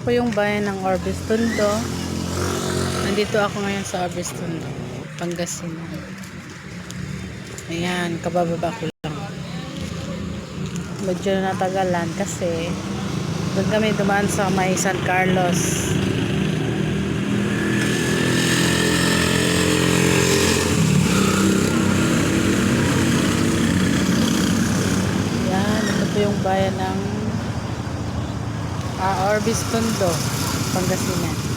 po yung bayan ng Orbis Tondo. Nandito ako ngayon sa Orbis Tondo, Pangasinan. Ayan, kabababa ko lang. Medyo natagalan kasi doon kami dumaan sa may San Carlos. Ayan, ito po yung bayan ng Orbis Tondo, Pangasinan.